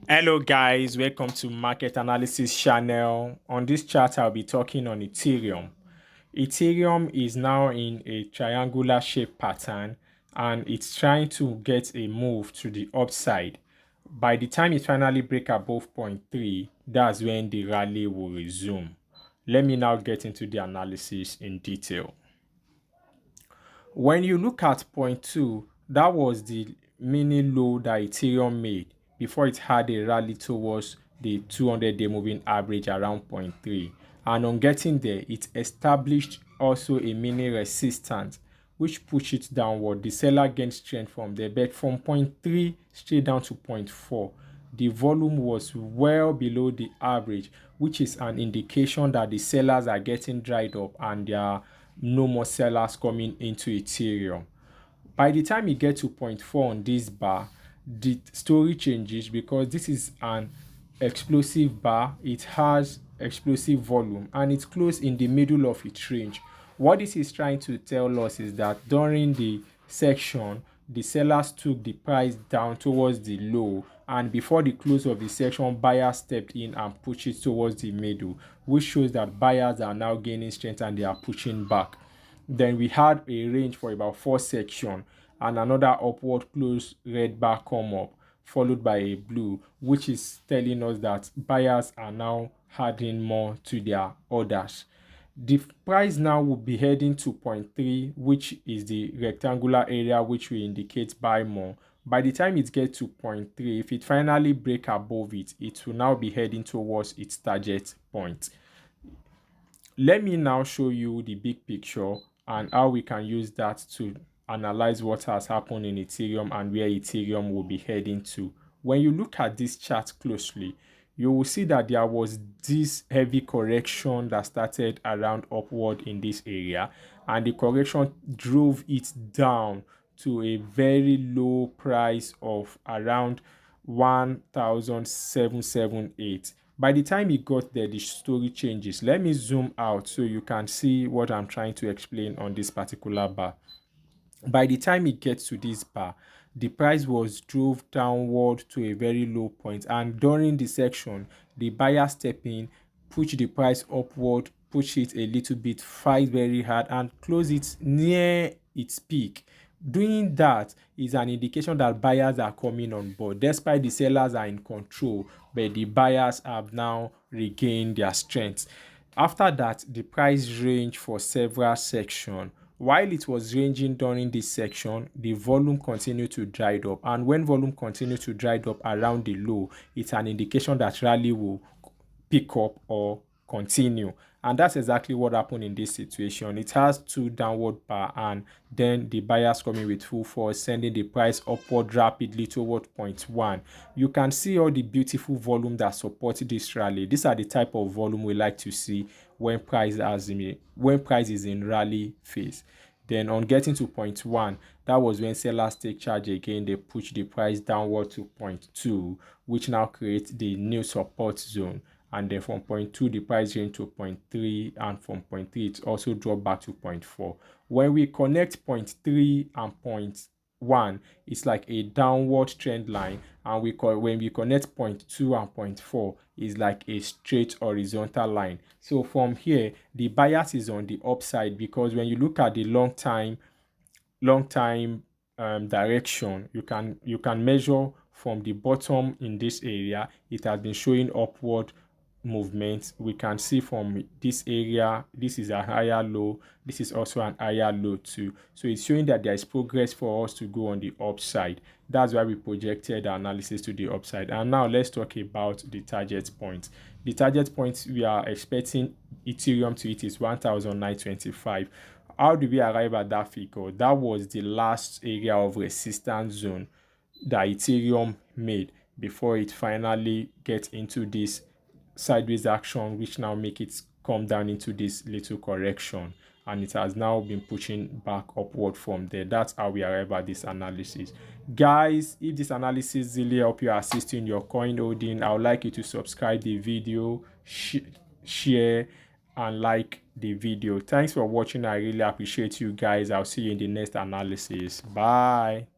Hello guys, welcome to Market Analysis channel. On this chart, I'll be talking on Ethereum. Ethereum is now in a triangular shape pattern and it's trying to get a move to the upside. By the time it finally breaks above 0.3, that's when the rally will resume. Let me now get into the analysis in detail. When you look at point 2, that was the mini low that Ethereum made before it had a rally towards the 200-day moving average around point 0.3. And on getting there, it established also a mini resistance which pushed it downward. The seller gained strength from there, but from point 0.3 straight down to point 0.4, the volume was well below the average, which is an indication that the sellers are getting dried up and there are no more sellers coming into Ethereum. By the time you get to 0.4 on this bar, the story changes because this is an explosive bar. It has explosive volume and it's close in the middle of its range. What this is trying to tell us is that during the section, the sellers took the price down towards the low, and before the close of the section, buyers stepped in and pushed it towards the middle, which shows that buyers are now gaining strength and they are pushing back. Then we had a range for about 4 sections and another upward close red bar come up, followed by a blue, which is telling us that buyers are now adding more to their orders. The price now will be heading to 0.3, which is the rectangular area which will indicate buy more. By the time it gets to 0.3, if it finally breaks above it, it will now be heading towards its target point. Let me now show you the big picture and how we can use that to analyze what has happened in Ethereum and where Ethereum will be heading to. When you look at this chart closely, you will see that there was this heavy correction that started around upward in this area, and the correction drove it down to a very low price of around 1,778. By the time it got there, the story changes. Let me zoom out so you can see what I'm trying to explain on this particular bar. By the time it gets to this bar, the price was drove downward to a very low point, and during the section, the buyer step in, push the price upward, push it a little bit, fight very hard, and close it near its peak. Doing that is an indication that buyers are coming on board, despite the sellers are in control, but the buyers have now regained their strength. After that, the price range for several sections. While it was ranging during this section, the volume continued to dry up, and when volume continued to dry up around the low, it's an indication that rally will pick up or continue. And that's exactly what happened in this situation. It has two downward bar, and then the buyers coming with full force, sending the price upward rapidly toward 0.1. You can see all the beautiful volume that supports this rally. These are the type of volume we like to see when price is in rally phase. Then on getting to 0.1, that was when sellers take charge again. They push the price downward to 0.2, which now creates the new support zone. And then from 0.2, the price range to 0.3, and from 0.3, it also dropped back to 0.4. When we connect 0.3 and 0.1, it's like a downward trend line, and when we connect 0.2 and 0.4, it's like a straight horizontal line. So from here, the bias is on the upside, because when you look at the long time direction, you can measure from the bottom in this area. It has been showing upward movement. We can see from this area, this is a higher low, this is also an higher low too. So it's showing that there is progress for us to go on the upside. That's why we projected the analysis to the upside. And now let's talk about the target point. The target point we are expecting Ethereum to hit is 1,925. How do we arrive at that figure? That was the last area of resistance zone that Ethereum made before it finally gets into this sideways action, which now make it come down into this little correction, and it has now been pushing back upward from there. That's how we arrive at this analysis. Guys, if this analysis really help you assist in your coin holding, I would like you to subscribe the video, share and like the video. Thanks for watching. I really appreciate you guys. I'll see you in the next analysis. Bye.